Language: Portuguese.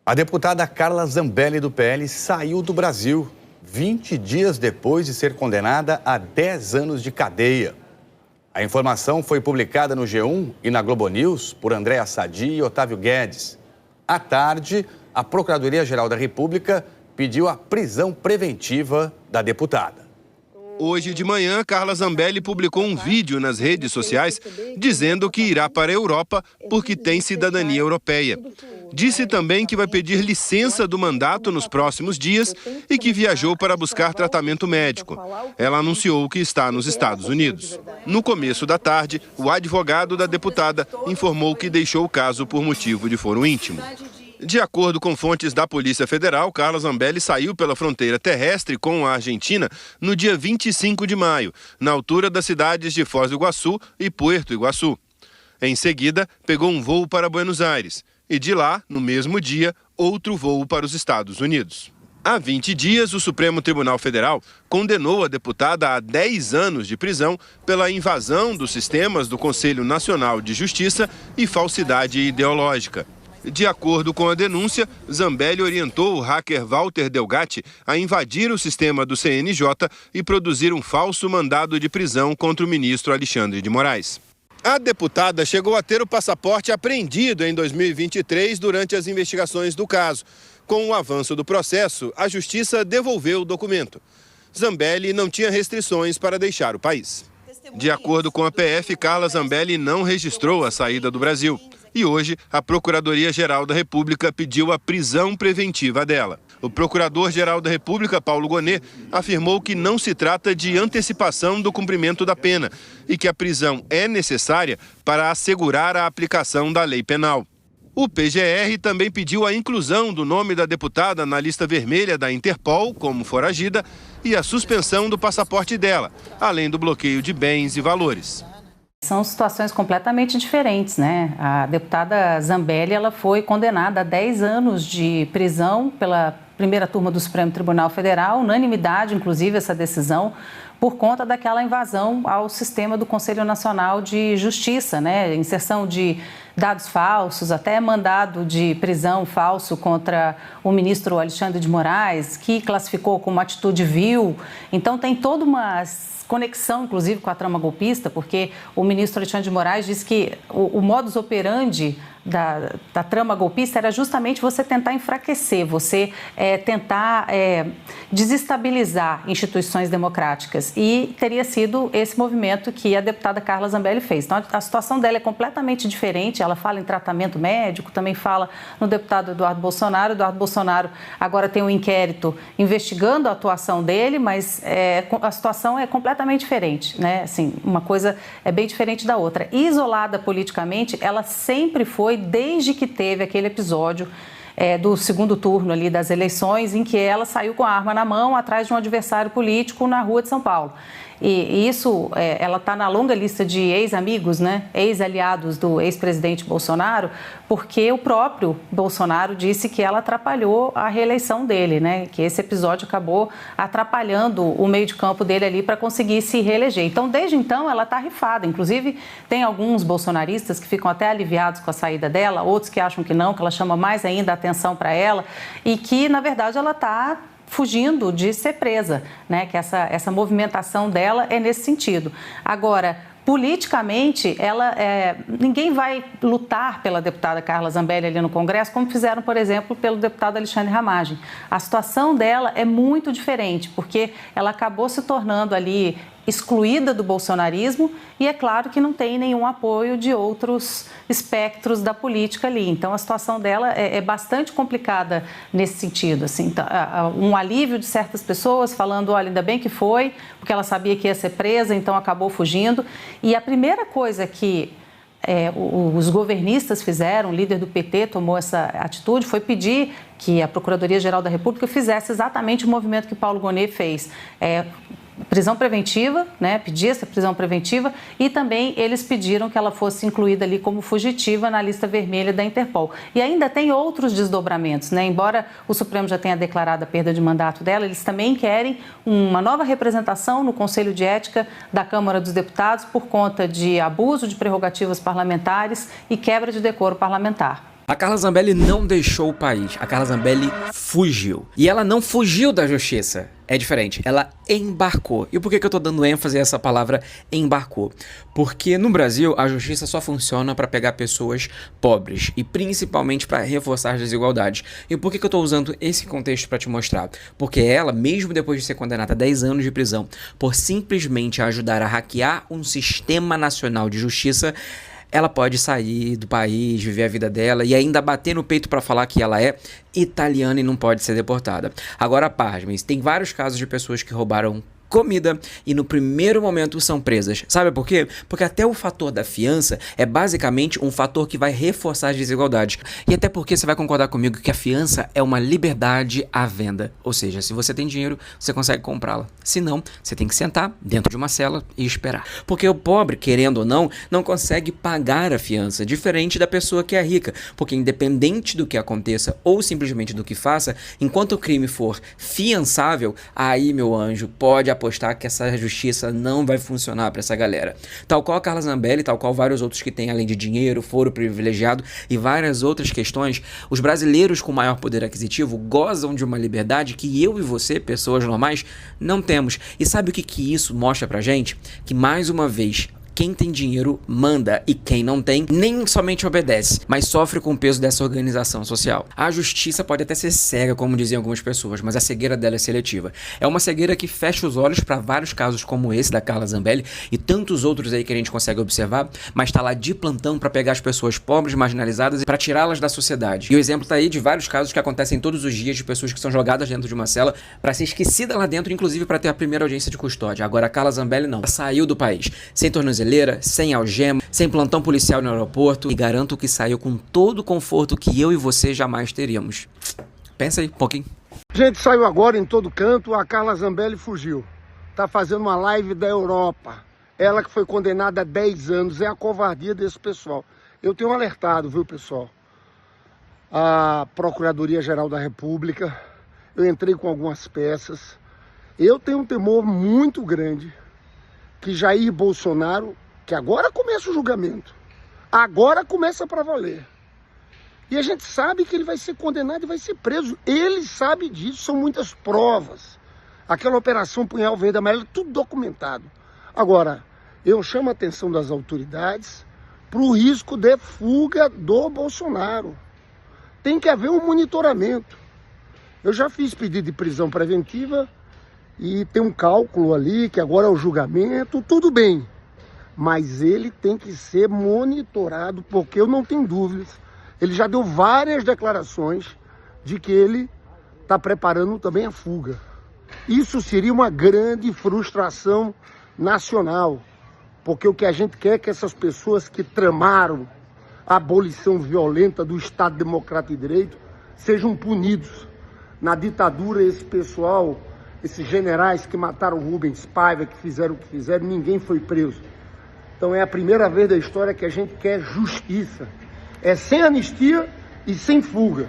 A deputada Carla Zambelli, do PL, saiu do Brasil 20 dias depois de ser condenada a 10 anos de cadeia. A informação foi publicada no G1 e na Globo News por Andréa Sadi e Otávio Guedes. À tarde, a Procuradoria-Geral da República pediu a prisão preventiva da deputada. Hoje de manhã, Carla Zambelli publicou um vídeo nas redes sociais dizendo que irá para a Europa porque tem cidadania europeia. Disse também que vai pedir licença do mandato nos próximos dias e que viajou para buscar tratamento médico. Ela anunciou que está nos Estados Unidos. No começo da tarde, o advogado da deputada informou que deixou o caso por motivo de foro íntimo. De acordo com fontes da Polícia Federal, Carla Zambelli saiu pela fronteira terrestre com a Argentina no dia 25 de maio, na altura das cidades de Foz do Iguaçu e Puerto Iguaçu. Em seguida, pegou um voo para Buenos Aires e de lá, no mesmo dia, outro voo para os Estados Unidos. Há 20 dias, o Supremo Tribunal Federal condenou a deputada a 10 anos de prisão pela invasão dos sistemas do Conselho Nacional de Justiça e falsidade ideológica. De acordo com a denúncia, Zambelli orientou o hacker Walter Delgatti a invadir o sistema do CNJ e produzir um falso mandado de prisão contra o ministro Alexandre de Moraes. A deputada chegou a ter o passaporte apreendido em 2023 durante as investigações do caso. Com o avanço do processo, a Justiça devolveu o documento. Zambelli não tinha restrições para deixar o país. De acordo com a PF, Carla Zambelli não registrou a saída do Brasil. E hoje, a Procuradoria-Geral da República pediu a prisão preventiva dela. O Procurador-Geral da República, Paulo Gonet, afirmou que não se trata de antecipação do cumprimento da pena e que a prisão é necessária para assegurar a aplicação da lei penal. O PGR também pediu a inclusão do nome da deputada na lista vermelha da Interpol como foragida e a suspensão do passaporte dela, além do bloqueio de bens e valores. São situações completamente diferentes, né? A deputada Zambelli, ela foi condenada a 10 anos de prisão pela primeira turma do Supremo Tribunal Federal, unanimidade, inclusive, essa decisão, por conta daquela invasão ao sistema do Conselho Nacional de Justiça, né? Inserção de dados falsos, até mandado de prisão falso contra o ministro Alexandre de Moraes, que classificou como atitude vil. Então, tem toda uma conexão, inclusive, com a trama golpista, porque o ministro Alexandre de Moraes disse que o modus operandi da trama golpista era justamente você tentar enfraquecer, você tentar desestabilizar instituições democráticas. E teria sido esse movimento que a deputada Carla Zambelli fez. Então, a situação dela é completamente diferente. Ela fala em tratamento médico, também fala no deputado Eduardo Bolsonaro. Eduardo Bolsonaro agora tem um inquérito investigando a atuação dele, mas a situação é completamente diferente, né? Assim, uma coisa é bem diferente da outra. Isolada politicamente, ela sempre foi, desde que teve aquele episódio do segundo turno ali das eleições, em que ela saiu com a arma na mão atrás de um adversário político na rua de São Paulo. E isso, ela está na longa lista de ex-amigos, né? Ex-aliados do ex-presidente Bolsonaro, porque o próprio Bolsonaro disse que ela atrapalhou a reeleição dele, né? Que esse episódio acabou atrapalhando o meio de campo dele ali para conseguir se reeleger. Então, desde então, ela está rifada. Inclusive, tem alguns bolsonaristas que ficam até aliviados com a saída dela, outros que acham que não, que ela chama mais ainda a atenção para ela e que, na verdade, ela está fugindo de ser presa, né? Que essa movimentação dela é nesse sentido. Agora, politicamente, ninguém vai lutar pela deputada Carla Zambelli ali no Congresso, como fizeram, por exemplo, pelo deputado Alexandre Ramagem. A situação dela é muito diferente, porque ela acabou se tornando ali excluída do bolsonarismo e é claro que não tem nenhum apoio de outros espectros da política ali. Então, a situação dela é bastante complicada nesse sentido. Assim, um alívio de certas pessoas falando, olha, ainda bem que foi, porque ela sabia que ia ser presa, então acabou fugindo. E a primeira coisa que os governistas fizeram, o líder do PT tomou essa atitude, foi pedir que a Procuradoria-Geral da República fizesse exatamente o movimento que Paulo Gonet fez. Prisão preventiva, né? Pedir essa prisão preventiva e também eles pediram que ela fosse incluída ali como fugitiva na lista vermelha da Interpol. E ainda tem outros desdobramentos, né? Embora o Supremo já tenha declarado a perda de mandato dela, eles também querem uma nova representação no Conselho de Ética da Câmara dos Deputados por conta de abuso de prerrogativas parlamentares e quebra de decoro parlamentar. A Carla Zambelli não deixou o país, a Carla Zambelli fugiu. E ela não fugiu da justiça, é diferente, ela embarcou. E por que eu tô dando ênfase a essa palavra embarcou? Porque no Brasil a justiça só funciona para pegar pessoas pobres e principalmente para reforçar as desigualdades. E por que eu tô usando esse contexto para te mostrar? Porque ela, mesmo depois de ser condenada a 10 anos de prisão por simplesmente ajudar a hackear um sistema nacional de justiça, ela pode sair do país, viver a vida dela e ainda bater no peito para falar que ela é italiana e não pode ser deportada. Agora, pasmem, tem vários casos de pessoas que roubaram comida e no primeiro momento são presas. Sabe por quê? Porque até o fator da fiança é basicamente um fator que vai reforçar as desigualdades. E até porque você vai concordar comigo que a fiança é uma liberdade à venda. Ou seja, se você tem dinheiro, você consegue comprá-la. Se não, você tem que sentar dentro de uma cela e esperar. Porque o pobre, querendo ou não consegue pagar a fiança, diferente da pessoa que é rica. Porque independente do que aconteça ou simplesmente do que faça, enquanto o crime for fiançável, aí, meu anjo, pode apostar que essa justiça não vai funcionar para essa galera. Tal qual a Carla Zambelli, tal qual vários outros que têm, além de dinheiro, foro privilegiado e várias outras questões, os brasileiros com maior poder aquisitivo gozam de uma liberdade que eu e você, pessoas normais, não temos. E sabe o que isso mostra pra gente? Que, mais uma vez, quem tem dinheiro manda e quem não tem nem somente obedece, mas sofre com o peso dessa organização social. A justiça pode até ser cega, como diziam algumas pessoas, mas a cegueira dela é seletiva. É uma cegueira que fecha os olhos para vários casos como esse da Carla Zambelli e tantos outros aí que a gente consegue observar, mas tá lá de plantão para pegar as pessoas pobres, marginalizadas e para tirá-las da sociedade. E o exemplo tá aí de vários casos que acontecem todos os dias de pessoas que são jogadas dentro de uma cela para ser esquecida lá dentro, inclusive para ter a primeira audiência de custódia. Agora a Carla Zambelli não. Ela saiu do país, sem tornozeleira, sem algema, sem plantão policial no aeroporto e garanto que saiu com todo o conforto que eu e você jamais teríamos. Pensa aí um pouquinho. A gente saiu agora em todo canto, a Carla Zambelli fugiu. Tá fazendo uma live da Europa. Ela que foi condenada a 10 anos, é a covardia desse pessoal. Eu tenho alertado, viu, pessoal? A Procuradoria-Geral da República, eu entrei com algumas peças. Eu tenho um temor muito grande que Jair Bolsonaro, que agora começa o julgamento, agora começa para valer. E a gente sabe que ele vai ser condenado e vai ser preso. Ele sabe disso, são muitas provas. Aquela operação Punhal Verde Amarelo, tudo documentado. Agora, eu chamo a atenção das autoridades para o risco de fuga do Bolsonaro. Tem que haver um monitoramento. Eu já fiz pedido de prisão preventiva e tem um cálculo ali, que agora é o julgamento, tudo bem. Mas ele tem que ser monitorado, porque eu não tenho dúvidas. Ele já deu várias declarações de que ele está preparando também a fuga. Isso seria uma grande frustração nacional, porque o que a gente quer é que essas pessoas que tramaram a abolição violenta do Estado Democrático de Direito sejam punidos. Na ditadura, esse pessoal, esses generais que mataram Rubens Paiva, que fizeram o que fizeram, ninguém foi preso. Então é a primeira vez da história que a gente quer justiça. É sem anistia e sem fuga.